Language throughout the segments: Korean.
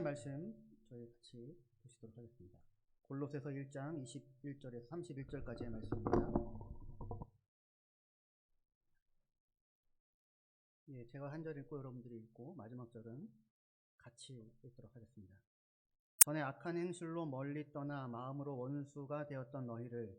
말씀 저희 같이 보시도록 하겠습니다. 골로새서 1장 21절에서 31절까지의 말씀입니다. 예, 제가 한 절 읽고 여러분들이 읽고 마지막 절은 같이 읽도록 하겠습니다. 전에 악한 행실로 멀리 떠나 마음으로 원수가 되었던 너희를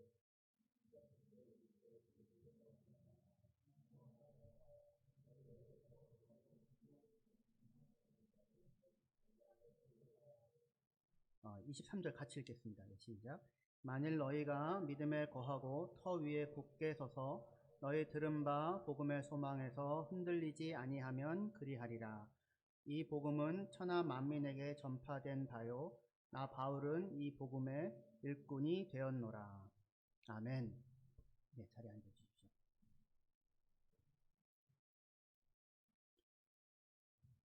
어, 23절 같이 읽겠습니다. 시작. 만일 너희가 믿음에 거하고 터 위에 굳게 서서 너희 들은 바 복음의 소망에서 흔들리지 아니하면 그리하리라. 이 복음은 천하 만민에게 전파된 바요 나 바울은 이 복음의 일꾼이 되었노라. 아멘. 네, 자리에 앉으십시오.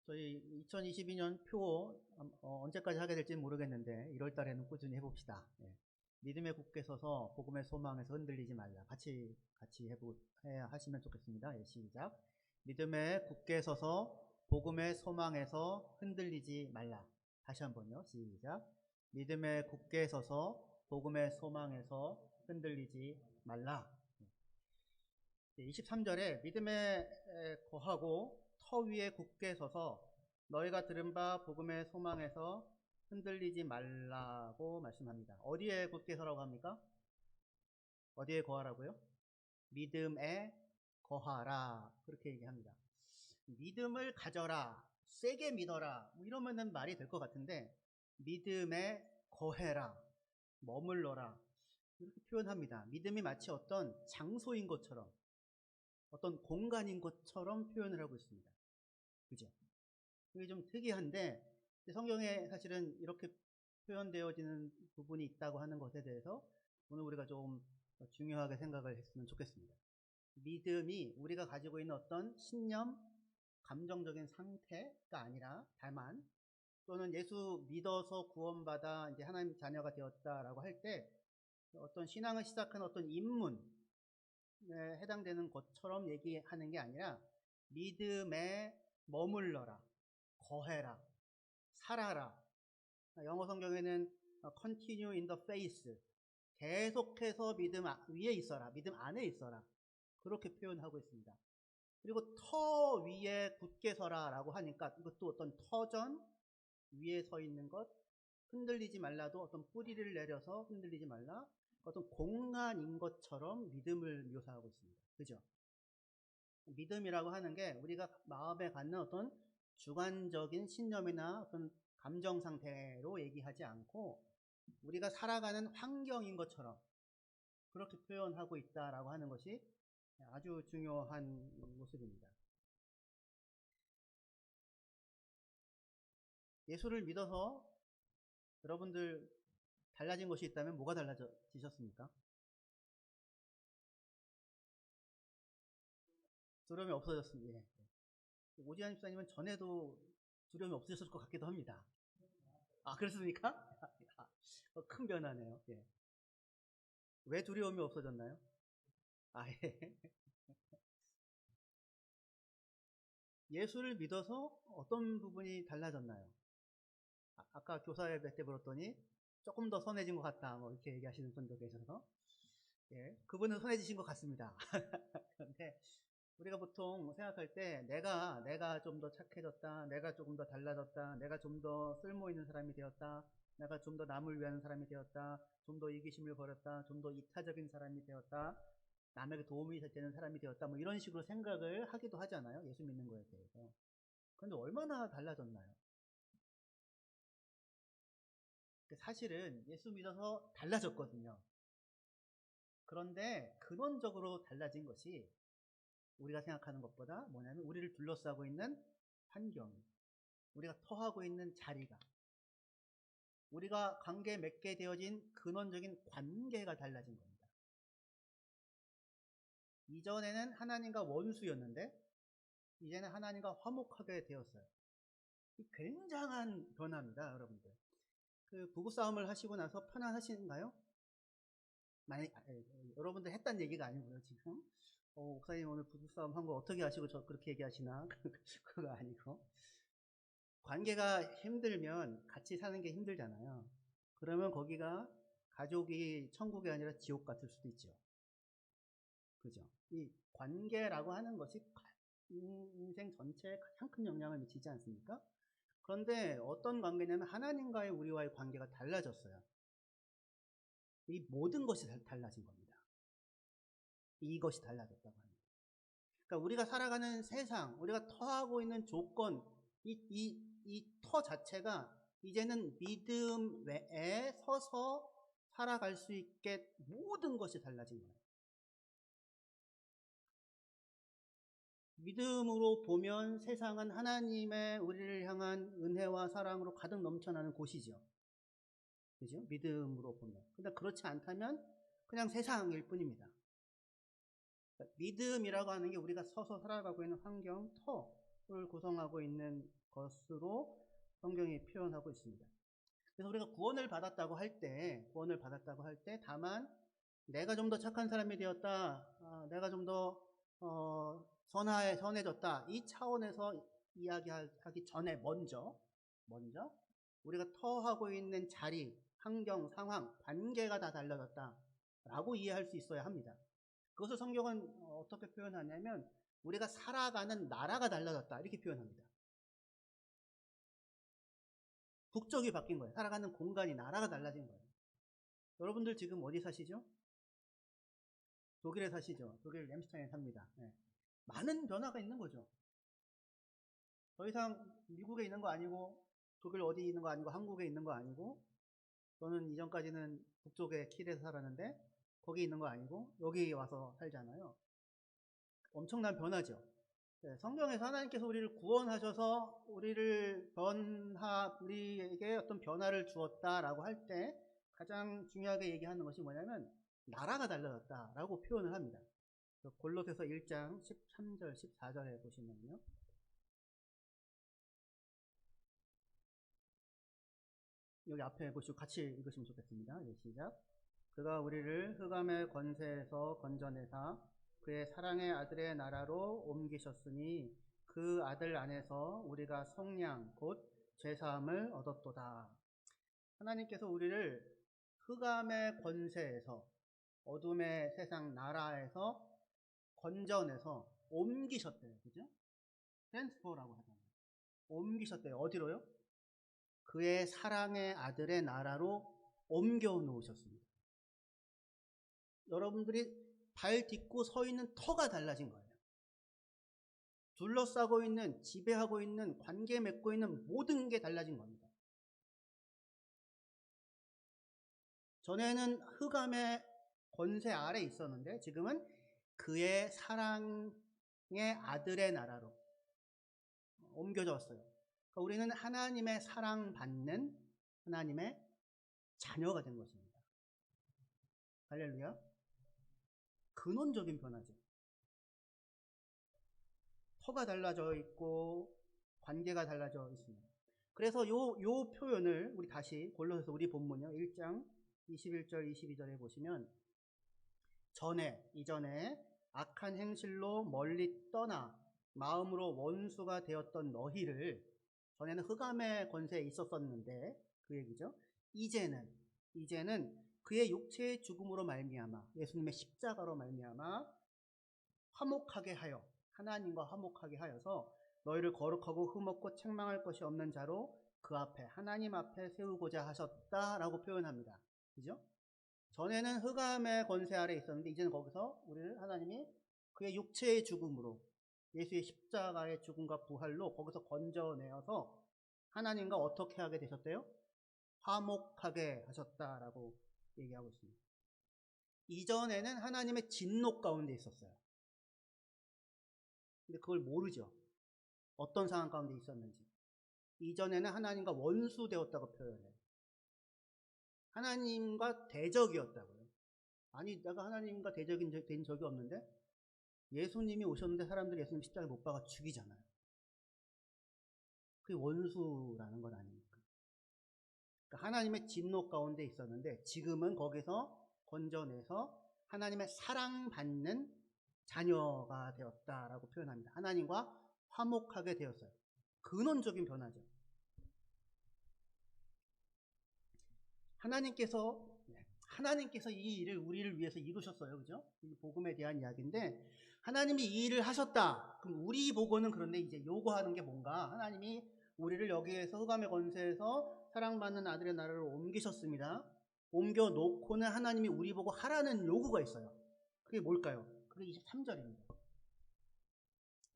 저희 2022년 표 언제까지 하게 될지 모르겠는데 1월 달에는 꾸준히 해봅시다. 네. 믿음에 굳게 서서 복음의 소망에서 흔들리지 말라. 같이 하시면 좋겠습니다. 예, 시작. 믿음에 굳게 서서 복음의 소망에서 흔들리지 말라. 다시 한번요. 시작. 믿음에 굳게 서서 복음의 소망에서 흔들리지 말라. 23절에 믿음에 거하고 터 위에 굳게 서서 너희가 들은 바 복음의 소망에서 흔들리지 말라고 말씀합니다. 어디에 굳게 서라고 합니까? 어디에 거하라고요? 믿음에 거하라. 그렇게 얘기합니다. 믿음을 가져라, 세게 믿어라, 뭐 이러면은 말이 될 것 같은데 믿음에 거해라, 머물러라 이렇게 표현합니다. 믿음이 마치 어떤 장소인 것처럼 어떤 공간인 것처럼 표현을 하고 있습니다. 그죠? 이게 좀 특이한데 성경에 사실은 이렇게 표현되어지는 부분이 있다고 하는 것에 대해서 오늘 우리가 좀 중요하게 생각을 했으면 좋겠습니다. 믿음이 우리가 가지고 있는 어떤 신념, 감정적인 상태가 아니라 다만 또는 예수 믿어서 구원받아 이제 하나님 자녀가 되었다라고 할 때 어떤 신앙을 시작한 어떤 입문에 해당되는 것처럼 얘기하는 게 아니라 믿음에 머물러라, 거해라, 살아라. 영어 성경에는 continue in the faith, 계속해서 믿음 위에 있어라, 믿음 안에 있어라 그렇게 표현하고 있습니다. 그리고 터 위에 굳게 서라 라고 하니까 이것도 어떤 터전 위에 서 있는 것, 흔들리지 말라도 어떤 뿌리를 내려서 흔들리지 말라, 어떤 공간인 것처럼 믿음을 묘사하고 있습니다. 그죠? 믿음이라고 하는 게 우리가 마음에 갖는 어떤 주관적인 신념이나 어떤 감정 상태로 얘기하지 않고 우리가 살아가는 환경인 것처럼 그렇게 표현하고 있다라고 하는 것이 아주 중요한 모습입니다. 예수를 믿어서 여러분들 달라진 것이 있다면 뭐가 달라지셨습니까? 두려움이 없어졌습니다. 오지환 집사님은 전에도 두려움이 없으셨을 것 같기도 합니다. 아, 그렇습니까? 큰 변화네요. 예. 왜 두려움이 없어졌나요? 아, 예. 예수를 믿어서 어떤 부분이 달라졌나요? 아까 교사 예배 때 물었더니 조금 더 선해진 것 같다, 뭐 이렇게 얘기하시는 분도 계셔서, 예, 그분은 선해지신 것 같습니다. 그런데 우리가 보통 생각할 때 내가 좀 더 착해졌다, 내가 조금 더 달라졌다, 내가 좀 더 쓸모 있는 사람이 되었다, 내가 좀 더 남을 위하는 사람이 되었다, 좀 더 이기심을 버렸다, 좀 더 이타적인 사람이 되었다, 남에게 도움이 되는 사람이 되었다, 뭐 이런 식으로 생각을 하기도 하잖아요. 예수 믿는 거에 대해서. 그런데 얼마나 달라졌나요? 사실은 예수 믿어서 달라졌거든요. 그런데 근원적으로 달라진 것이 우리가 생각하는 것보다 뭐냐면 우리를 둘러싸고 있는 환경, 우리가 터하고 있는 자리가, 우리가 관계 맺게 되어진 근원적인 관계가 달라진 겁니다. 이전에는 하나님과 원수였는데 이제는 하나님과 화목하게 되었어요. 굉장한 변화입니다, 여러분들. 그 부부싸움을 하시고 나서 편안하신가요? 여러분들 했단 얘기가 아니고요, 지금. 목사님 오늘 부부싸움 한 거 어떻게 하시고 저 그렇게 얘기하시나? 그거 아니고. 관계가 힘들면 같이 사는 게 힘들잖아요. 그러면 거기가 가족이 천국이 아니라 지옥 같을 수도 있죠. 그죠? 이 관계라고 하는 것이 인생 전체에 가장 큰 영향을 미치지 않습니까? 그런데 어떤 관계냐면 하나님과의 우리와의 관계가 달라졌어요. 이 모든 것이 달라진 겁니다. 이것이 달라졌다고 합니다. 그러니까 우리가 살아가는 세상, 우리가 터하고 있는 조건, 이 터 자체가 이제는 믿음 외에 서서 살아갈 수 있게 모든 것이 달라진 거예요. 믿음으로 보면 세상은 하나님의 우리를 향한 은혜와 사랑으로 가득 넘쳐나는 곳이죠. 그죠? 믿음으로 보면. 근데 그렇지 않다면 그냥 세상일 뿐입니다. 그러니까 믿음이라고 하는 게 우리가 서서 살아가고 있는 환경, 터를 구성하고 있는 것으로 성경이 표현하고 있습니다. 그래서 우리가 구원을 받았다고 할 때, 다만 내가 좀 더 착한 사람이 되었다, 내가 좀 더 선해졌다, 이 차원에서 이야기하기 전에 먼저 우리가 터하고 있는 자리, 환경, 상황, 관계가 다 달라졌다라고 이해할 수 있어야 합니다. 그것을 성경은 어떻게 표현하냐면 우리가 살아가는 나라가 달라졌다 이렇게 표현합니다. 국적이 바뀐 거예요. 살아가는 공간이, 나라가 달라진 거예요. 여러분들 지금 어디 사시죠? 독일에 사시죠? 독일 램스타인에 삽니다. 네. 많은 변화가 있는 거죠. 더 이상 미국에 있는 거 아니고 독일 어디 있는 거 아니고 한국에 있는 거 아니고, 저는 이전까지는 북쪽에 킬에서 살았는데 거기 있는 거 아니고 여기 와서 살잖아요. 엄청난 변화죠. 네, 성경에서 하나님께서 우리를 구원하셔서 우리에게 어떤 변화를 주었다라고 할 때 가장 중요하게 얘기하는 것이 뭐냐면 나라가 달라졌다라고 표현을 합니다. 골로새서 1장 13절 14절에 보시면요. 여기 앞에 보시고 같이 읽으시면 좋겠습니다. 시작. 그가 우리를 흑암의 권세에서 건져내사 그의 사랑의 아들의 나라로 옮기셨으니 그 아들 안에서 우리가 속량 곧 죄사함을 얻었도다. 하나님께서 우리를 흑암의 권세에서, 어둠의 세상 나라에서 건져내서 옮기셨대요. 그죠? 트랜스퍼라고 하잖아요. 옮기셨대요. 어디로요? 그의 사랑의 아들의 나라로 옮겨 놓으셨습니다. 여러분들이 발 딛고 서 있는 터가 달라진 거예요. 둘러싸고 있는, 지배하고 있는, 관계 맺고 있는 모든 게 달라진 겁니다. 전에는 흑암의 권세 아래 있었는데 지금은 그의 사랑의 아들의 나라로 옮겨졌어요. 그러니까 우리는 하나님의 사랑받는 하나님의 자녀가 된 것입니다. 할렐루야. 근원적인 변화죠. 터가 달라져 있고 관계가 달라져 있습니다. 그래서 요 표현을 우리 다시 골로새서 우리 본문이요 1장 21절 22절에 보시면 이전에 악한 행실로 멀리 떠나 마음으로 원수가 되었던 너희를, 전에는 흑암의 권세에 있었었는데 그 얘기죠. 이제는 그의 육체의 죽음으로 말미암아, 예수님의 십자가로 말미암아 화목하게 하여, 하나님과 화목하게 하여서 너희를 거룩하고 흠없고 책망할 것이 없는 자로 그 앞에, 하나님 앞에 세우고자 하셨다라고 표현합니다. 그죠? 전에는 흑암의 권세 아래 있었는데 이제는 거기서 우리를 하나님이 그의 육체의 죽음으로, 예수의 십자가의 죽음과 부활로 거기서 건져내어서 하나님과 어떻게 하게 되셨대요? 화목하게 하셨다라고 얘기하고 있습니다. 이전에는 하나님의 진노 가운데 있었어요. 근데 그걸 모르죠. 어떤 상황 가운데 있었는지. 이전에는 하나님과 원수 되었다고 표현해요. 하나님과 대적이었다고요. 아니, 내가 하나님과 대적이 된 적이 없는데 예수님이 오셨는데 사람들이 예수님 십자가에 못 박아 죽이잖아요. 그게 원수라는 건 아닙니까? 그러니까 하나님의 진노 가운데 있었는데 지금은 거기서 건져내서 하나님의 사랑받는 자녀가 되었다라고 표현합니다. 하나님과 화목하게 되었어요. 근원적인 변화죠. 하나님께서 이 일을 우리를 위해서 이루셨어요. 그죠? 이 복음에 대한 이야기인데, 하나님이 이 일을 하셨다. 그럼 우리 보고는 그런데 이제 요구하는 게 뭔가? 하나님이 우리를 여기에서 흑암의 권세에서 사랑받는 아들의 나라로 옮기셨습니다. 옮겨 놓고는 하나님이 우리 보고 하라는 요구가 있어요. 그게 뭘까요? 그게 23절입니다.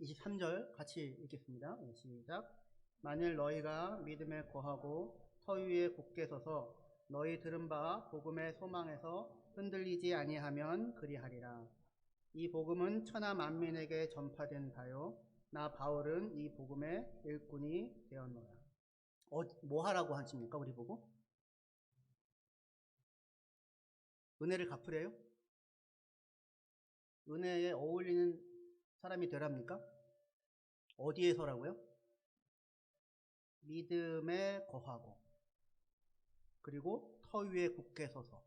23절 같이 읽겠습니다. 시작. 만일 너희가 믿음에 거하고 터 위에 굳게 서서 너희 들은 바 복음의 소망에서 흔들리지 아니하면 그리하리라. 이 복음은 천하 만민에게 전파된 바요 나 바울은 이 복음의 일꾼이 되었노라. 뭐 하라고 하십니까? 우리 보고? 은혜를 갚으래요? 은혜에 어울리는 사람이 되랍니까? 어디에서라고요? 믿음에 거하고 그리고 터 위에 굳게 서서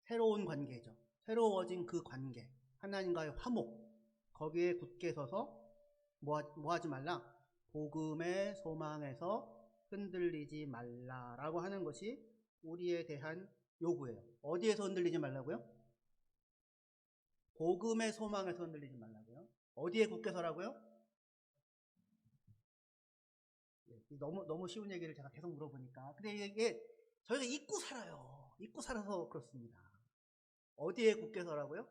새로운 관계죠. 새로워진 그 관계, 하나님과의 화목, 거기에 굳게 서서 뭐 하지 말라? 복음의 소망에서 흔들리지 말라라고 하는 것이 우리에 대한 요구예요. 어디에서 흔들리지 말라고요? 복음의 소망에서 흔들리지 말라고요. 어디에 굳게 서라고요? 너무 쉬운 얘기를 제가 계속 물어보니까. 근데 이게 저희가 잊고 살아요. 잊고 살아서 그렇습니다. 어디에 굳게 서라고요?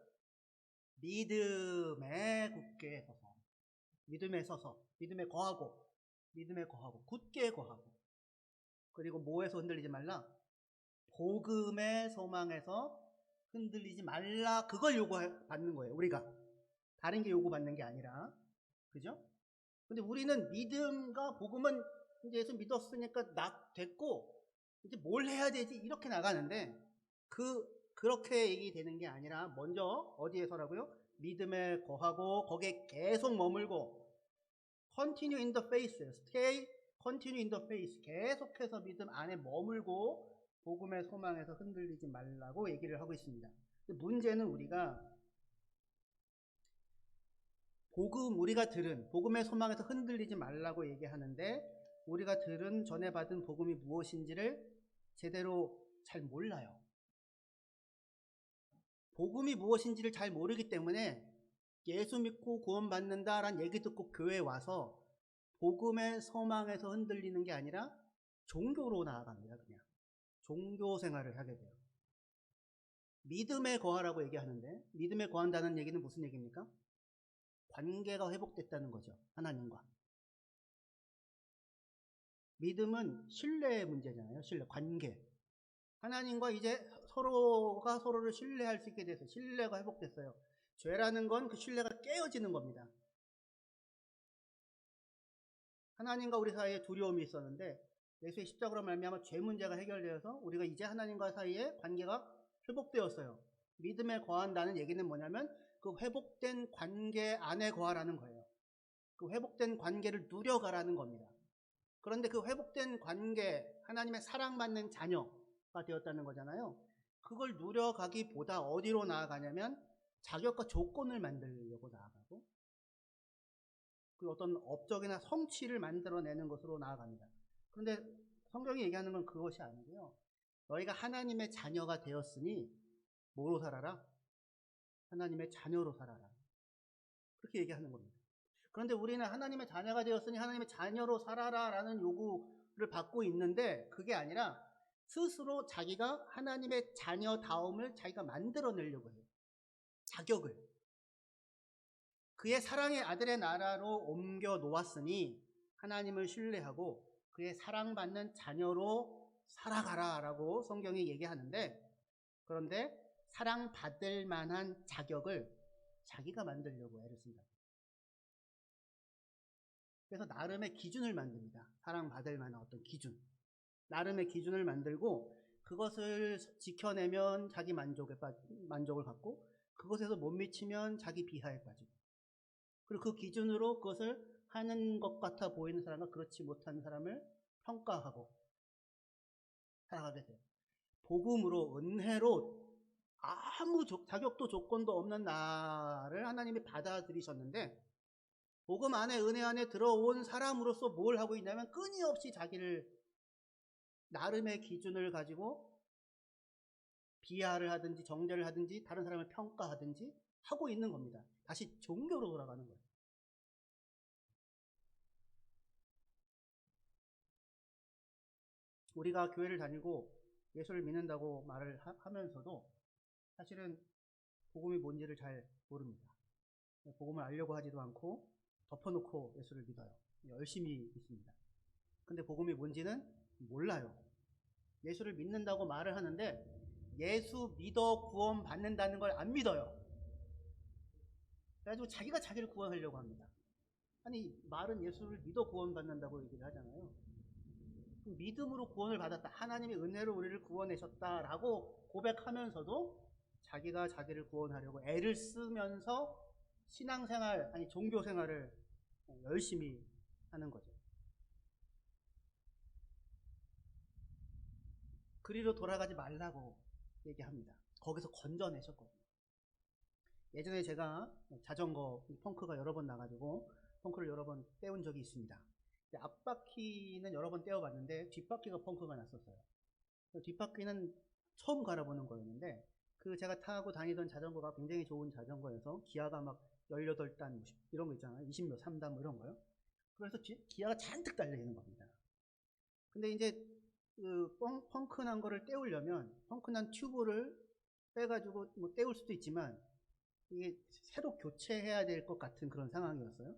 믿음에 굳게 서서. 믿음에 서서. 믿음에 거하고. 믿음에 거하고. 굳게 거하고. 그리고 뭐에서 흔들리지 말라? 복음의 소망에서 흔들리지 말라. 그걸 요구받는 거예요. 우리가. 다른 게 요구받는 게 아니라. 그죠? 근데 우리는 믿음과 복음은 이제 예수 믿었으니까 됐고 이제 뭘 해야 되지 이렇게 나가는데 그렇게 얘기되는 게 아니라 먼저 어디에서라고요? 믿음에 거하고 거기에 계속 머물고 continue in the faith, stay, continue in the faith 계속해서 믿음 안에 머물고 복음의 소망에서 흔들리지 말라고 얘기를 하고 있습니다. 문제는 우리가 우리가 들은 복음의 소망에서 흔들리지 말라고 얘기하는데 우리가 들은 전에 받은 복음이 무엇인지를 제대로 잘 몰라요. 복음이 무엇인지를 잘 모르기 때문에 예수 믿고 구원받는다라는 얘기 듣고 교회에 와서 복음의 소망에서 흔들리는 게 아니라 종교로 나아갑니다. 그냥 종교 생활을 하게 돼요. 믿음에 거하라고 얘기하는데 믿음에 거한다는 얘기는 무슨 얘기입니까? 관계가 회복됐다는 거죠. 하나님과. 믿음은 신뢰의 문제잖아요. 신뢰, 관계. 하나님과 이제 서로가 서로를 신뢰할 수 있게 돼서 신뢰가 회복됐어요. 죄라는 건 그 신뢰가 깨어지는 겁니다. 하나님과 우리 사이에 두려움이 있었는데 예수의 십자가로 말미암아 죄 문제가 해결되어서 우리가 이제 하나님과 사이에 관계가 회복되었어요. 믿음에 거한다는 얘기는 뭐냐면 그 회복된 관계 안에 거하라는 거예요. 그 회복된 관계를 누려가라는 겁니다. 그런데 그 회복된 관계, 하나님의 사랑받는 자녀가 되었다는 거잖아요. 그걸 누려가기보다 어디로 나아가냐면 자격과 조건을 만들려고 나아가고 그 어떤 업적이나 성취를 만들어내는 것으로 나아갑니다. 그런데 성경이 얘기하는 건 그것이 아니고요. 너희가 하나님의 자녀가 되었으니 뭐로 살아라? 하나님의 자녀로 살아라. 그렇게 얘기하는 겁니다. 그런데 우리는 하나님의 자녀가 되었으니 하나님의 자녀로 살아라 라는 요구를 받고 있는데 그게 아니라 스스로 자기가 하나님의 자녀다움을 자기가 만들어내려고 해요. 자격을. 그의 사랑의 아들의 나라로 옮겨 놓았으니 하나님을 신뢰하고 그의 사랑받는 자녀로 살아가라 라고 성경이 얘기하는데 그런데 사랑받을 만한 자격을 자기가 만들려고 애를 쓴다. 그래서 나름의 기준을 만듭니다. 사랑받을 만한 어떤 기준. 나름의 기준을 만들고 그것을 지켜내면 자기 만족을 갖고 그것에서 못 미치면 자기 비하에 빠지고 그리고 그 기준으로 그것을 하는 것 같아 보이는 사람과 그렇지 못한 사람을 평가하고 살아가게 돼요. 복음으로 은혜로 아무 자격도 조건도 없는 나를 하나님이 받아들이셨는데 복음 안에 은혜 안에 들어온 사람으로서 뭘 하고 있냐면 끊임없이 자기를 나름의 기준을 가지고 비하를 하든지 정죄를 하든지 다른 사람을 평가하든지 하고 있는 겁니다. 다시 종교로 돌아가는 거예요. 우리가 교회를 다니고 예수를 믿는다고 말을 하면서도 사실은 복음이 뭔지를 잘 모릅니다. 복음을 알려고 하지도 않고 덮어놓고 예수를 믿어요. 열심히 믿습니다. 근데 복음이 뭔지는 몰라요. 예수를 믿는다고 말을 하는데 예수 믿어 구원 받는다는 걸 안 믿어요. 그래가지고 자기가 자기를 구원하려고 합니다. 아니, 말은 예수를 믿어 구원 받는다고 얘기를 하잖아요. 믿음으로 구원을 받았다. 하나님의 은혜로 우리를 구원하셨다라고 고백하면서도 자기가 자기를 구원하려고 애를 쓰면서 신앙생활, 아니 종교생활을 열심히 하는 거죠. 그리로 돌아가지 말라고 얘기합니다. 거기서 건져내셨거든요. 예전에 제가 자전거 펑크가 여러 번 나가지고 펑크를 여러 번 떼운 적이 있습니다. 앞바퀴는 여러 번 떼어봤는데 뒷바퀴가 펑크가 났었어요. 뒷바퀴는 처음 갈아보는 거였는데 그 제가 타고 다니던 자전거가 굉장히 좋은 자전거여서 기아가 막 18단 이런 거 있잖아요. 20몇 3단 뭐 이런 거요. 그래서 기아가 잔뜩 달려있는 겁니다. 근데 이제 그 펑크난 거를 떼우려면 펑크난 튜브를 빼가지고 뭐 떼울 수도 있지만 이게 새로 교체해야 될 것 같은 그런 상황이었어요.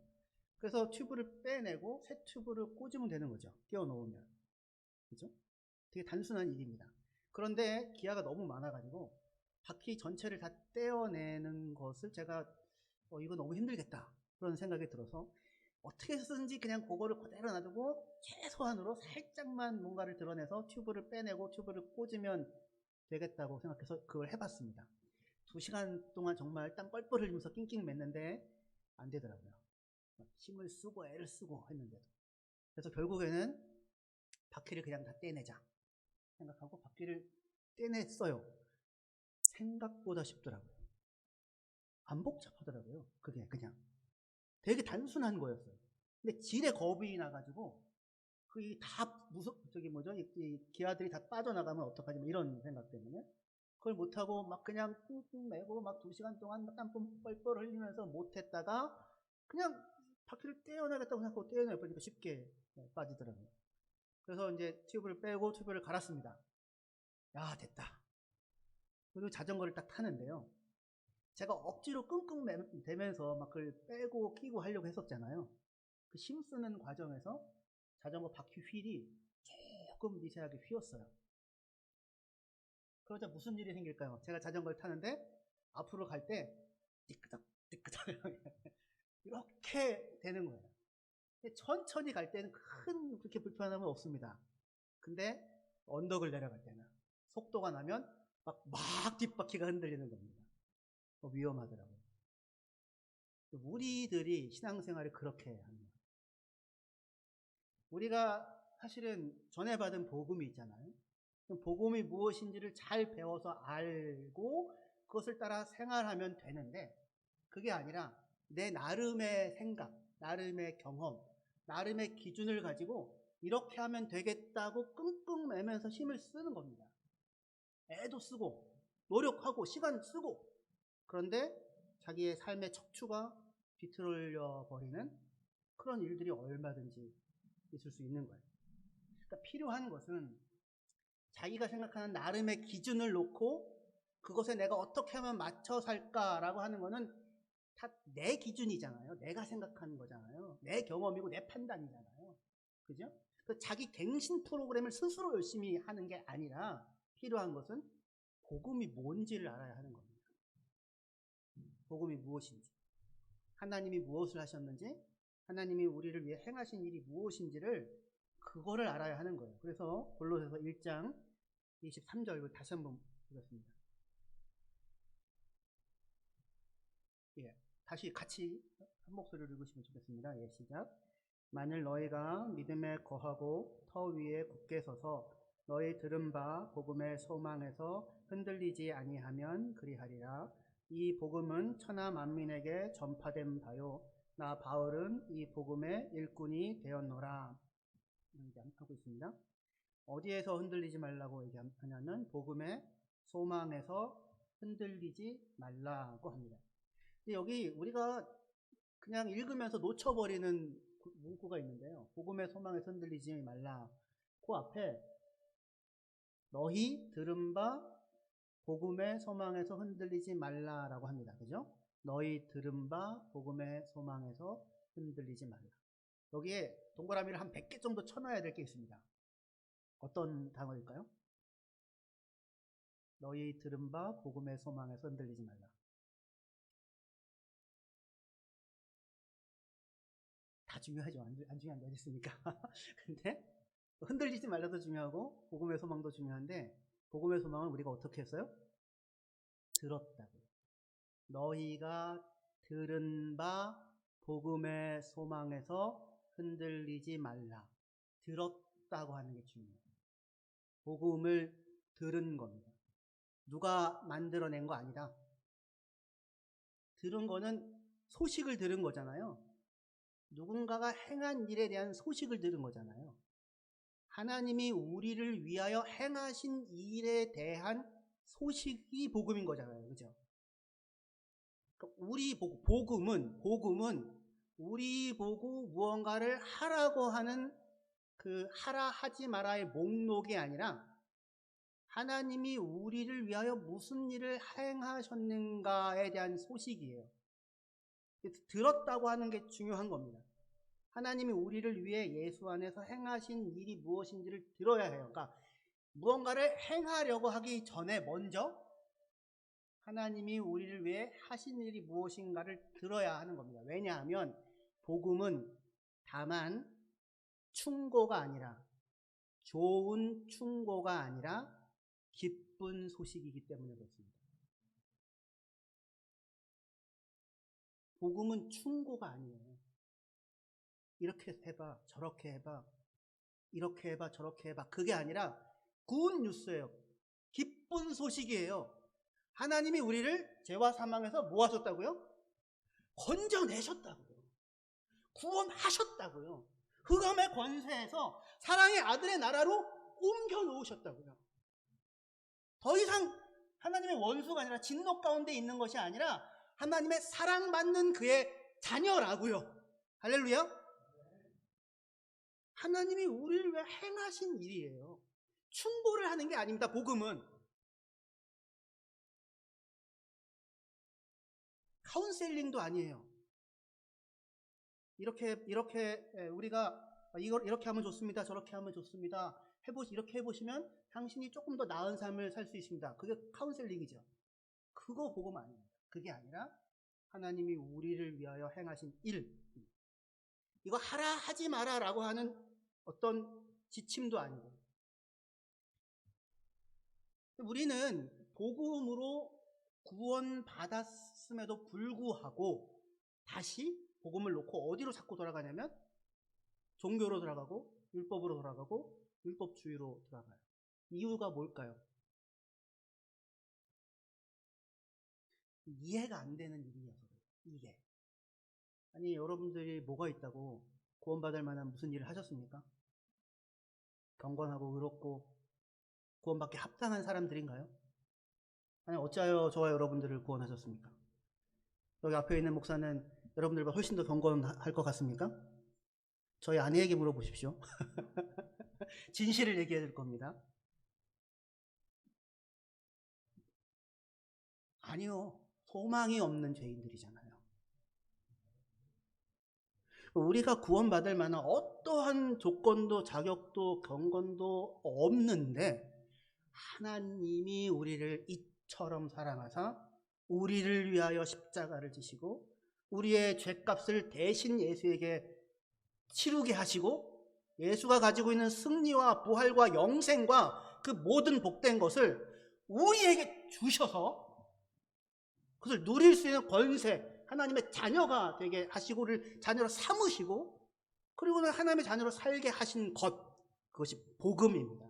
그래서 튜브를 빼내고 새 튜브를 꽂으면 되는 거죠. 끼워 넣으면. 그죠? 되게 단순한 일입니다. 그런데 기아가 너무 많아가지고 바퀴 전체를 다 떼어내는 것을 제가 이거 너무 힘들겠다 그런 생각이 들어서 어떻게 해서든지 그냥 그거를 그대로 놔두고 최소한으로 살짝만 뭔가를 드러내서 튜브를 빼내고 튜브를 꽂으면 되겠다고 생각해서 그걸 해봤습니다. 2시간 동안 정말 땀 뻘뻘 흘리면서 낑낑 맸는데 안 되더라고요. 힘을 쓰고 애를 쓰고 했는데도. 그래서 결국에는 바퀴를 그냥 다 떼내자 생각하고 바퀴를 떼냈어요. 생각보다 쉽더라고요. 안 복잡하더라고요. 그게 그냥 되게 단순한 거였어요. 근데 지레 겁이 나가지고 그게 다 저기 뭐죠? 이 기아들이 다 빠져나가면 어떡하지? 뭐 이런 생각 때문에 그걸 못하고 막 그냥 끙끙 매고 막 2시간 동안 땀 뻘뻘 흘리면서 못했다가 그냥 바퀴를 떼어내겠다고 생각하고 떼어내보니까 쉽게 빠지더라고요. 그래서 이제 튜브를 빼고 튜브를 갈았습니다. 야, 됐다. 그리고 자전거를 딱 타는데요. 제가 억지로 끙끙 대면서 막 그걸 빼고 끼고 하려고 했었잖아요. 그 힘쓰는 과정에서 자전거 바퀴 휠이 조금 미세하게 휘었어요. 그러자 무슨 일이 생길까요? 제가 자전거를 타는데 앞으로 갈 때 띠끄덕 띠끄덕 이렇게 되는 거예요. 천천히 갈 때는 큰 그렇게 불편함은 없습니다. 근데 언덕을 내려갈 때는 속도가 나면 막 뒷바퀴가 흔들리는 겁니다. 위험하더라고요. 우리들이 신앙생활을 그렇게 합니다. 우리가 사실은 전해받은 복음이 있잖아요. 복음이 무엇인지를 잘 배워서 알고 그것을 따라 생활하면 되는데 그게 아니라 내 나름의 생각, 나름의 경험, 나름의 기준을 가지고 이렇게 하면 되겠다고 끙끙 매면서 힘을 쓰는 겁니다. 애도 쓰고 노력하고 시간 쓰고 그런데 자기의 삶의 척추가 비틀어져 버리는 그런 일들이 얼마든지 있을 수 있는 거예요. 그러니까 필요한 것은 자기가 생각하는 나름의 기준을 놓고 그것에 내가 어떻게 하면 맞춰 살까라고 하는 거는 다 내 기준이잖아요. 내가 생각하는 거잖아요. 내 경험이고 내 판단이잖아요. 그죠? 자기 갱신 프로그램을 스스로 열심히 하는 게 아니라 필요한 것은 복음이 뭔지를 알아야 하는 겁니다. 복음이 무엇인지, 하나님이 무엇을 하셨는지, 하나님이 우리를 위해 행하신 일이 무엇인지를 그거를 알아야 하는 거예요. 그래서 골로새서 1장 23절 다시 한번 보겠습니다. 예, 다시 같이 한 목소리로 읽으시면 좋겠습니다. 예, 시작. 만일 너희가 믿음에 거하고 터 위에 굳게 서서 너희 들은 바 복음의 소망에서 흔들리지 아니하면 그리하리라. 이 복음은 천하 만민에게 전파된 바요 나 바울은 이 복음의 일꾼이 되었노라. 하고 있습니다. 어디에서 흔들리지 말라고 얘기하냐면 복음의 소망에서 흔들리지 말라고 합니다. 근데 여기 우리가 그냥 읽으면서 놓쳐버리는 문구가 있는데요. 복음의 소망에서 흔들리지 말라. 그 앞에 너희 들은 바 복음의 소망에서 흔들리지 말라라고 합니다. 그죠? 너희 들은 바 복음의 소망에서 흔들리지 말라. 여기에 동그라미를 한 100개 정도 쳐놔야 될 게 있습니다. 어떤 단어일까요? 너희 들은 바 복음의 소망에서 흔들리지 말라. 다 중요하죠. 안 중요한 게 어디 있습니까? 근데 흔들리지 말라도 중요하고 복음의 소망도 중요한데 복음의 소망은 우리가 어떻게 했어요? 들었다고요. 너희가 들은 바 복음의 소망에서 흔들리지 말라. 들었다고 하는 게 중요해요. 복음을 들은 겁니다. 누가 만들어낸 거 아니다. 들은 거는 소식을 들은 거잖아요. 누군가가 행한 일에 대한 소식을 들은 거잖아요. 하나님이 우리를 위하여 행하신 일에 대한 소식이 복음인 거잖아요. 그죠? 그러니까 복음은 우리 보고 무언가를 하라고 하는 그 하라 하지 마라의 목록이 아니라 하나님이 우리를 위하여 무슨 일을 행하셨는가에 대한 소식이에요. 들었다고 하는 게 중요한 겁니다. 하나님이 우리를 위해 예수 안에서 행하신 일이 무엇인지를 들어야 해요. 그러니까 무언가를 행하려고 하기 전에 먼저 하나님이 우리를 위해 하신 일이 무엇인가를 들어야 하는 겁니다. 왜냐하면 복음은 다만 충고가 아니라 좋은 충고가 아니라 기쁜 소식이기 때문에 그렇습니다. 복음은 충고가 아니에요. 이렇게 해봐, 저렇게 해봐, 이렇게 해봐, 저렇게 해봐. 그게 아니라 굿 뉴스예요. 기쁜 소식이에요. 하나님이 우리를 죄와 사망에서 뭐 하셨다고요? 건져내셨다고요. 구원하셨다고요. 흑암의 권세에서 사랑의 아들의 나라로 옮겨 놓으셨다고요. 더 이상 하나님의 원수가 아니라 진노 가운데 있는 것이 아니라 하나님의 사랑받는 그의 자녀라고요. 할렐루야. 하나님이 우리를 위해 행하신 일이에요. 충고를 하는 게 아닙니다. 복음은 카운셀링도 아니에요. 이렇게 우리가 이걸 이렇게 하면 좋습니다. 저렇게 하면 좋습니다. 이렇게 해보시면 당신이 조금 더 나은 삶을 살 수 있습니다. 그게 카운셀링이죠. 그거 복음 아닙니다. 그게 아니라 하나님이 우리를 위하여 행하신 일, 이거 하라 하지 마라 라고 하는 어떤 지침도 아니고, 우리는 복음으로 구원받았음에도 불구하고 다시 복음을 놓고 어디로 자꾸 돌아가냐면 종교로 돌아가고 율법으로 돌아가고 율법주의로 돌아가요. 이유가 뭘까요? 이해가 안 되는 일이어서 그래요. 이게. 아니, 여러분들이 뭐가 있다고 구원받을 만한 무슨 일을 하셨습니까? 경건하고 의롭고 구원받기 합당한 사람들인가요? 아니, 어찌하여 저와 여러분들을 구원하셨습니까? 여기 앞에 있는 목사는 여러분들보다 훨씬 더 경건할 것 같습니까? 저희 아내에게 물어보십시오. 진실을 얘기해야 될 겁니다. 아니요. 소망이 없는 죄인들이잖아요. 우리가 구원받을 만한 어떠한 조건도 자격도 경건도 없는데 하나님이 우리를 이처럼 사랑하사 우리를 위하여 십자가를 지시고 우리의 죄값을 대신 예수에게 치르게 하시고 예수가 가지고 있는 승리와 부활과 영생과 그 모든 복된 것을 우리에게 주셔서 그것을 누릴 수 있는 권세, 하나님의 자녀가 되게 하시고를 자녀로 삼으시고 그리고는 하나님의 자녀로 살게 하신 것, 그것이 복음입니다.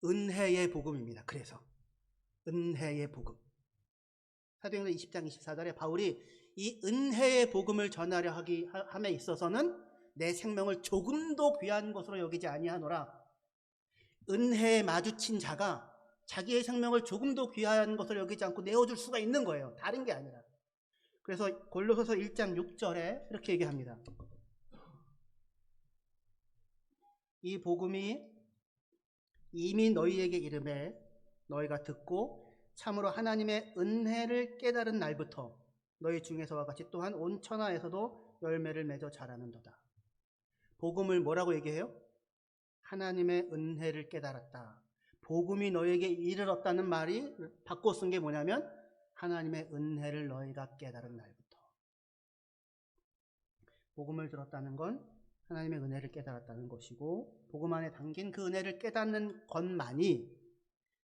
은혜의 복음입니다. 그래서 은혜의 복음. 사도행전 20장 24절에 바울이 이 은혜의 복음을 전하려 함에 있어서는 내 생명을 조금도 귀한 것으로 여기지 아니하노라. 은혜에 마주친 자가 자기의 생명을 조금도 귀한 것을 여기지 않고 내어줄 수가 있는 거예요. 다른 게 아니라. 그래서 골로새서 1장 6절에 이렇게 얘기합니다. 이 복음이 이미 너희에게 이르매 너희가 듣고 참으로 하나님의 은혜를 깨달은 날부터 너희 중에서와 같이 또한 온 천하에서도 열매를 맺어 자라는도다. 복음을 뭐라고 얘기해요? 하나님의 은혜를 깨달았다. 복음이 너희에게 이르렀다는 말이 바꿔 쓴 게 뭐냐면 하나님의 은혜를 너희가 깨달은 날부터. 복음을 들었다는 건 하나님의 은혜를 깨달았다는 것이고, 복음 안에 담긴 그 은혜를 깨닫는 것만이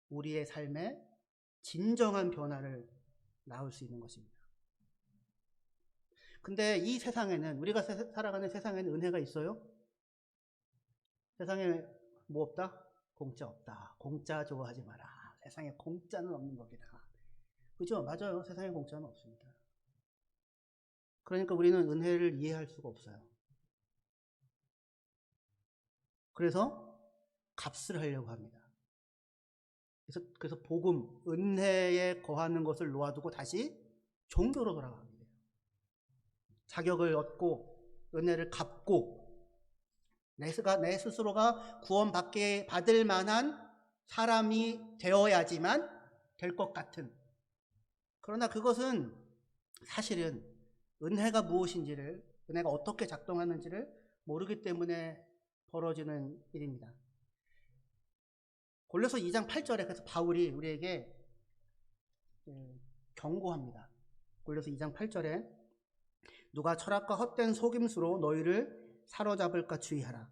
우리의 삶에 진정한 변화를 낳을 수 있는 것입니다. 근데 이 세상에는, 우리가 살아가는 세상에는 은혜가 있어요? 세상에 뭐 없다? 공짜 없다. 공짜 좋아하지 마라. 세상에 공짜는 없는 겁니다. 그죠? 맞아요. 세상에 공짜는 없습니다. 그러니까 우리는 은혜를 이해할 수가 없어요. 그래서 값을 하려고 합니다. 그래서 복음, 은혜에 거하는 것을 놓아두고 다시 종교로 돌아갑니다. 자격을 얻고 은혜를 갚고 내 스스로가 받을 만한 사람이 되어야지만 될 것 같은, 그러나 그것은 사실은 은혜가 무엇인지를, 은혜가 어떻게 작동하는지를 모르기 때문에 벌어지는 일입니다. 골로새 2장 8절에 그래서 바울이 우리에게 경고합니다. 골로새 2장 8절에 누가 철학과 헛된 속임수로 너희를 사로잡을까 주의하라.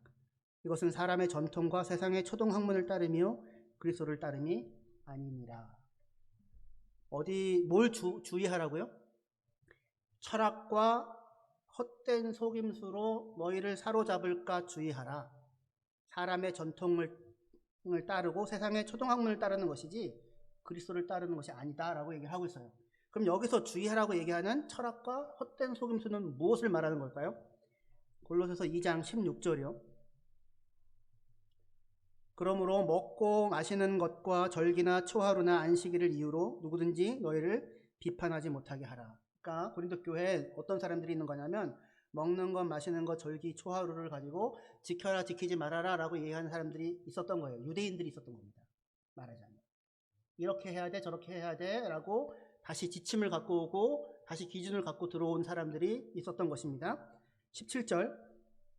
이것은 사람의 전통과 세상의 초등학문을 따르며 그리스도를 따름이 아니니라. 뭘 주의하라고요? 철학과 헛된 속임수로 너희를 사로잡을까 주의하라. 사람의 전통을 따르고 세상의 초등학문을 따르는 것이지 그리스도를 따르는 것이 아니다라고 얘기하고 있어요. 그럼 여기서 주의하라고 얘기하는 철학과 헛된 속임수는 무엇을 말하는 걸까요? 골로새서 2장 16절이요. 그러므로 먹고 마시는 것과 절기나 초하루나 안식일을 이유로 누구든지 너희를 비판하지 못하게 하라. 그러니까 고린도 교회에 어떤 사람들이 있는 거냐면 먹는 것, 마시는 것, 절기, 초하루를 가지고 지켜라, 지키지 말아라 라고 얘기하는 사람들이 있었던 거예요. 유대인들이 있었던 겁니다. 말하자면 이렇게 해야 돼, 저렇게 해야 돼 라고 다시 지침을 갖고 오고 다시 기준을 갖고 들어온 사람들이 있었던 것입니다. 17절,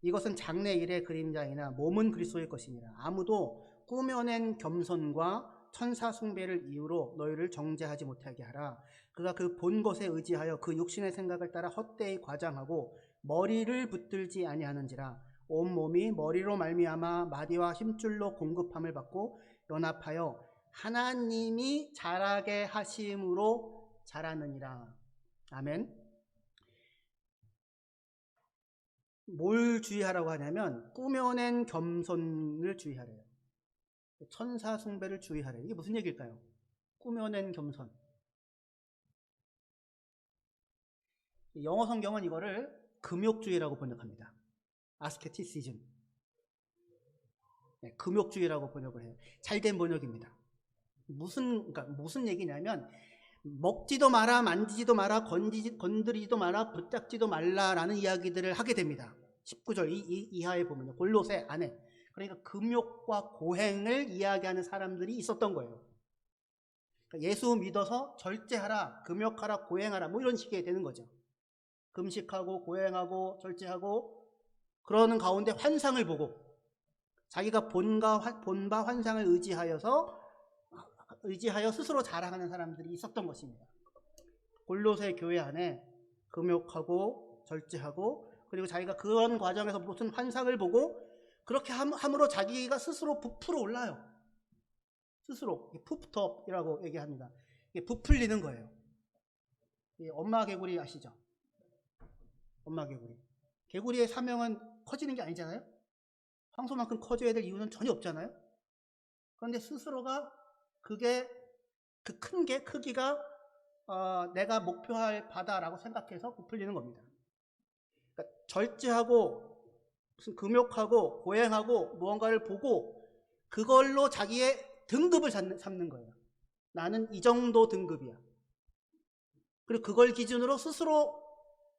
이것은 장래일의 그림자이나 몸은 그리스도의 것이니라. 아무도 꾸며낸 겸손과 천사 숭배를 이유로 너희를 정죄하지 못하게 하라. 그가 그 본 것에 의지하여 그 육신의 생각을 따라 헛되이 과장하고 머리를 붙들지 아니하는지라. 온 몸이 머리로 말미암아 마디와 힘줄로 공급함을 받고 연합하여 하나님이 자라게 하심으로 자라느니라. 아멘. 뭘 주의하라고 하냐면 꾸며낸 겸손을 주의하래요. 천사 숭배를 주의하래요. 이게 무슨 얘기일까요? 꾸며낸 겸손. 영어 성경은 이거를 금욕주의라고 번역합니다. 아스케티시즘. 네, 금욕주의라고 번역을 해요. 잘된 번역입니다. 무슨 얘기냐면 먹지도 마라, 만지지도 마라, 건드리지도 마라, 붙잡지도 말라라는 이야기들을 하게 됩니다. 19절 이하에 보면요. 골로새 안에. 그러니까 금욕과 고행을 이야기하는 사람들이 있었던 거예요. 그러니까 예수 믿어서 절제하라, 금욕하라, 고행하라 뭐 이런 식이 되는 거죠. 금식하고 고행하고 절제하고 그러는 가운데 환상을 보고 자기가 본바 환상을 의지하여 스스로 자랑하는 사람들이 있었던 것입니다. 골로새 교회 안에 금욕하고 절제하고 그리고 자기가 그런 과정에서 무슨 환상을 보고 그렇게 함으로 자기가 스스로 부풀어 올라요. 스스로 푸프톱이라고 얘기합니다. 이게 부풀리는 거예요. 엄마 개구리 아시죠? 엄마 개구리. 개구리의 사명은 커지는 게 아니잖아요. 황소만큼 커져야 될 이유는 전혀 없잖아요. 그런데 스스로가 그게 그 크기가 내가 목표할 바다라고 생각해서 부풀리는 겁니다. 그러니까 절제하고 무슨 금욕하고 고행하고 무언가를 보고 그걸로 자기의 등급을 삼는 거예요. 나는 이 정도 등급이야. 그리고 그걸 기준으로 스스로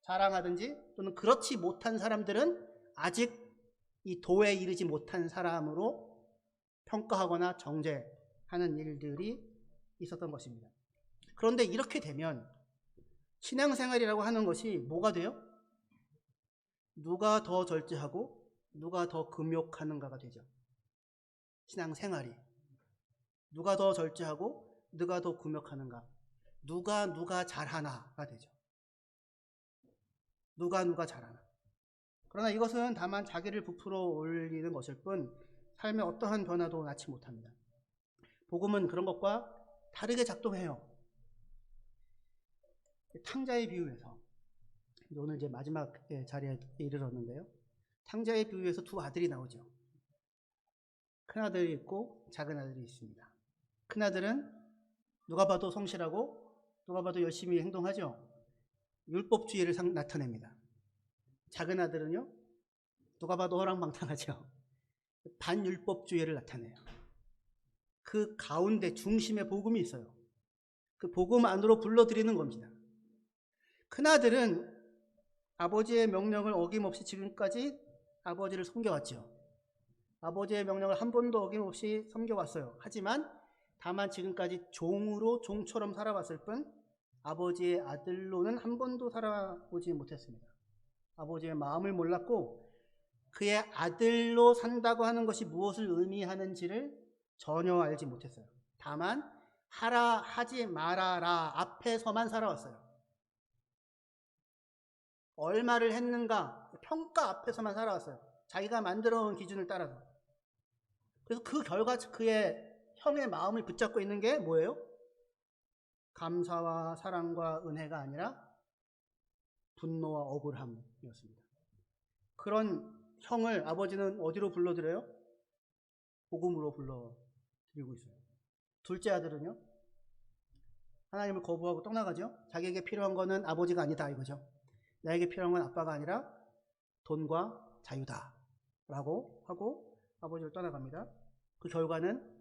자랑하든지 또는 그렇지 못한 사람들은 아직 이 도에 이르지 못한 사람으로 평가하거나 정죄하는 일들이 있었던 것입니다. 그런데 이렇게 되면 신앙생활이라고 하는 것이 뭐가 돼요? 누가 더 절제하고 누가 더 금욕하는가가 되죠. 신앙생활이 누가 더 절제하고 누가 더 금욕하는가, 누가 잘하나가 되죠. 누가 잘하나. 그러나 이것은 다만 자기를 부풀어 올리는 것일 뿐 삶에 어떠한 변화도 낳지 못합니다. 복음은 그런 것과 다르게 작동해요. 탕자의 비유에서, 오늘 이제 마지막 자리에 이르렀는데요. 탕자의 비유에서 두 아들이 나오죠. 큰 아들이 있고 작은 아들이 있습니다. 큰 아들은 누가 봐도 성실하고 누가 봐도 열심히 행동하죠. 율법주의를 나타냅니다. 작은 아들은요, 누가 봐도 허랑방탕하죠. 반율법주의를 나타내요. 그 가운데 중심에 복음이 있어요. 그 복음 안으로 불러들이는 겁니다. 큰아들은 아버지의 명령을 어김없이 지금까지 아버지를 섬겨왔죠. 아버지의 명령을 한 번도 어김없이 섬겨왔어요. 하지만 다만 지금까지 종처럼 살아왔을 뿐 아버지의 아들로는 한 번도 살아보지 못했습니다. 아버지의 마음을 몰랐고 그의 아들로 산다고 하는 것이 무엇을 의미하는지를 전혀 알지 못했어요. 다만 하라 하지 말아라 앞에서만 살아왔어요. 얼마를 했는가 평가 앞에서만 살아왔어요. 자기가 만들어온 기준을 따라서. 그래서 그 결과 그의 형의 마음을 붙잡고 있는 게 뭐예요? 감사와 사랑과 은혜가 아니라 분노와 억울함이었습니다. 그런 형을 아버지는 어디로 불러들여요? 복음으로 불러들이고 있어요. 둘째 아들은요, 하나님을 거부하고 떠나가죠. 자기에게 필요한 거는 아버지가 아니다 이거죠. 나에게 필요한 건 아빠가 아니라 돈과 자유다 라고 하고 아버지를 떠나갑니다. 그 결과는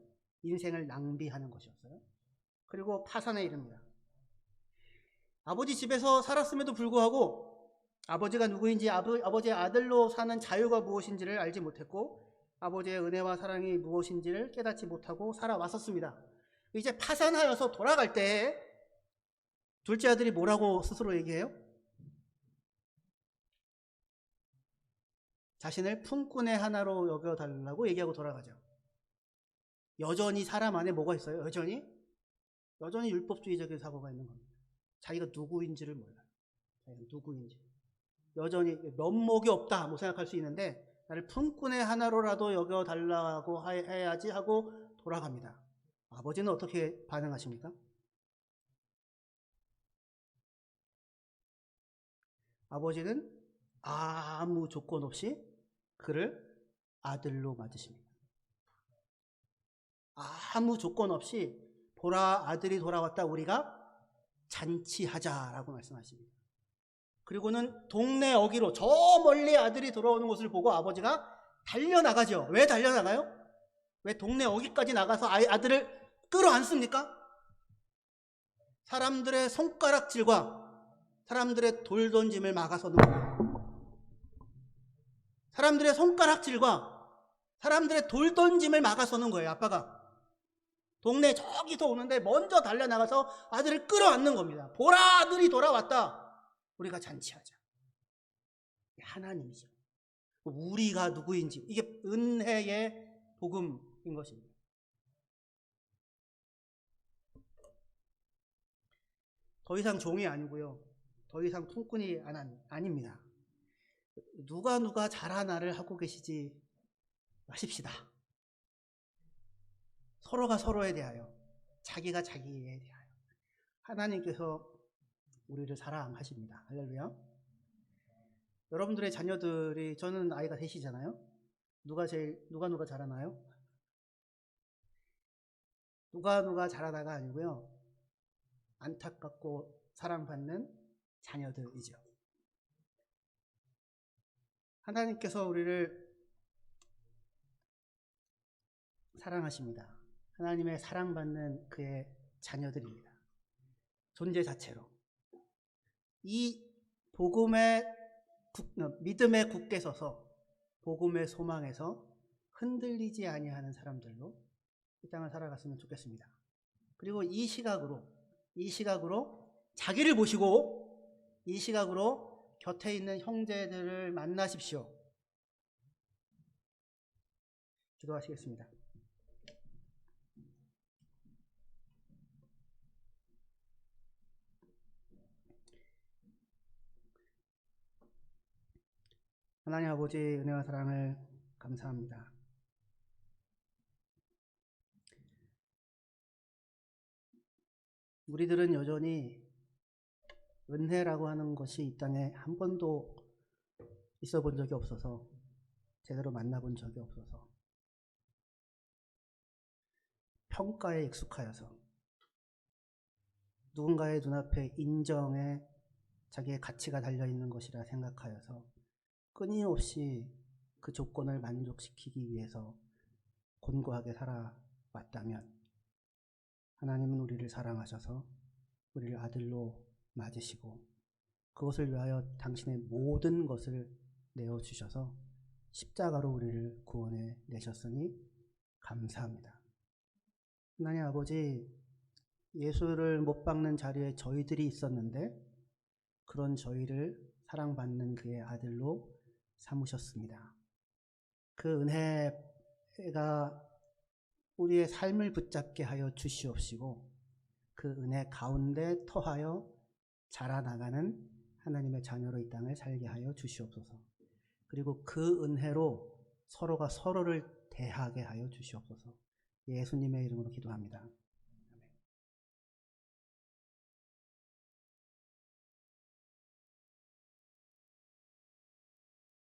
인생을 낭비하는 것이었어요. 그리고 파산에 이릅니다. 아버지 집에서 살았음에도 불구하고 아버지가 누구인지, 아버지의 아들로 사는 자유가 무엇인지를 알지 못했고 아버지의 은혜와 사랑이 무엇인지를 깨닫지 못하고 살아왔었습니다. 이제 파산하여서 돌아갈 때 둘째 아들이 뭐라고 스스로 얘기해요? 자신을 품꾼의 하나로 여겨달라고 얘기하고 돌아가죠. 여전히 사람 안에 뭐가 있어요? 여전히 율법주의적인 사고가 있는 겁니다. 자기가 누구인지를 몰라요. 자기가 누구인지. 여전히 면목이 없다 뭐 생각할 수 있는데 나를 품꾼의 하나로라도 여겨달라고 해야지 하고 돌아갑니다. 아버지는 어떻게 반응하십니까? 아버지는 아무 조건 없이 그를 아들로 맞으십니다. 아무 조건 없이 보라 아들이 돌아왔다 우리가 잔치하자라고 말씀하십니다. 그리고는 동네 어귀로 저 멀리 아들이 돌아오는 것을 보고 아버지가 달려나가죠. 왜 달려나가요? 왜 동네 어귀까지 나가서 아들을 끌어안습니까? 사람들의 손가락질과 사람들의 돌 던짐을 막아서는 거예요. 사람들의 손가락질과 사람들의 돌 던짐을 막아서는 거예요. 아빠가 동네 저기서 오는데 먼저 달려나가서 아들을 끌어안는 겁니다. 보라 아들이 돌아왔다. 우리가 잔치하자. 하나님이죠. 우리가 누구인지 이게 은혜의 복음인 것입니다. 더 이상 종이 아니고요. 더 이상 품꾼이 아닙니다. 누가 잘하나를 하고 계시지 마십시다. 서로가 서로에 대하여, 자기가 자기에 대하여 하나님께서 우리를 사랑하십니다. 할렐루야. 여러분들의 자녀들이, 저는 아이가 셋이잖아요. 누가 잘하나요? 누가 잘하다가 아니고요. 안타깝고 사랑받는 자녀들이죠. 하나님께서 우리를 사랑하십니다. 하나님의 사랑받는 그의 자녀들입니다. 존재 자체로. 이 믿음에 굳게 서서 복음의 소망에서 흔들리지 아니하는 사람들로 이 땅을 살아갔으면 좋겠습니다. 그리고 이 시각으로 자기를 보시고 이 시각으로 곁에 있는 형제들을 만나십시오. 기도하시겠습니다. 하나님 아버지 은혜와 사랑을 감사합니다. 우리들은 여전히 은혜라고 하는 것이 이 땅에 한 번도 있어 본 적이 없어서, 제대로 만나본 적이 없어서, 평가에 익숙하여서, 누군가의 눈앞에 인정에 자기의 가치가 달려있는 것이라 생각하여서 끊임없이 그 조건을 만족시키기 위해서 곤고하게 살아왔다면, 하나님은 우리를 사랑하셔서 우리를 아들로 맞으시고 그것을 위하여 당신의 모든 것을 내어주셔서 십자가로 우리를 구원해 내셨으니 감사합니다. 하나님 아버지, 예수를 못 박는 자리에 저희들이 있었는데 그런 저희를 사랑받는 그의 아들로 삼으셨습니다. 그 은혜가 우리의 삶을 붙잡게 하여 주시옵시고 그 은혜 가운데 터하여 자라나가는 하나님의 자녀로 이 땅을 살게 하여 주시옵소서. 그리고 그 은혜로 서로가 서로를 대하게 하여 주시옵소서. 예수님의 이름으로 기도합니다.